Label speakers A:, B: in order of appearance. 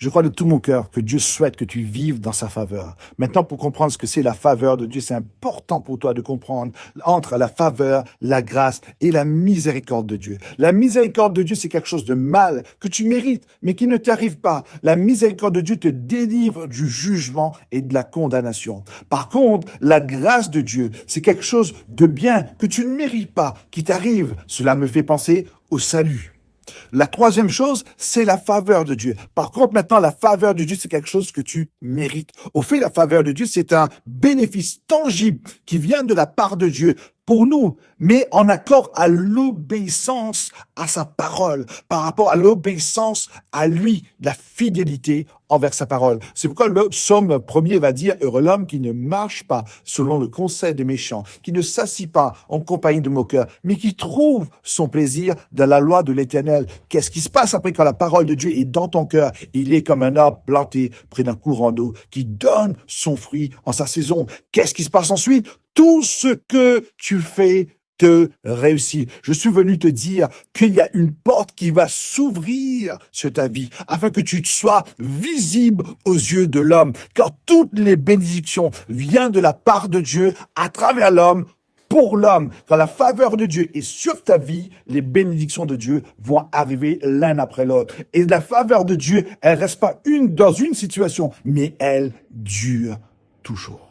A: Je crois de tout mon cœur que Dieu souhaite que tu vives dans sa faveur. Maintenant, pour comprendre ce que c'est la faveur de Dieu, c'est important pour toi de comprendre entre la faveur, la grâce et la miséricorde de Dieu. La miséricorde de Dieu, c'est quelque chose de mal que tu mérites, mais qui ne t'arrive pas. La miséricorde de Dieu te délivre du jugement et de la condamnation. Par contre, la grâce de Dieu, c'est quelque chose de bien que tu ne mérites pas, qui t'arrive. Cela me fait penser au salut. La troisième chose, c'est la faveur de Dieu. Par contre, maintenant, la faveur de Dieu, c'est quelque chose que tu mérites. Au fait, la faveur de Dieu, c'est un bénéfice tangible qui vient de la part de Dieu pour nous, mais en accord à l'obéissance à sa parole, par rapport à l'obéissance à lui, la fidélité envers sa parole. C'est pourquoi le psaume premier va dire « Heureux l'homme qui ne marche pas selon le conseil des méchants, qui ne s'assit pas en compagnie de moqueurs, mais qui trouve son plaisir dans la loi de l'Éternel. » Qu'est-ce qui se passe après quand la parole de Dieu est dans ton cœur? Il est comme un arbre planté près d'un courant d'eau qui donne son fruit en sa saison. Qu'est-ce qui se passe ensuite? Tout ce que tu fais te réussit. Je suis venu te dire qu'il y a une porte qui va s'ouvrir sur ta vie afin que tu sois visible aux yeux de l'homme. Car toutes les bénédictions viennent de la part de Dieu à travers l'homme pour l'homme. Quand la faveur de Dieu est sur ta vie, les bénédictions de Dieu vont arriver l'un après l'autre. Et la faveur de Dieu, elle reste pas dans une situation, mais elle dure toujours.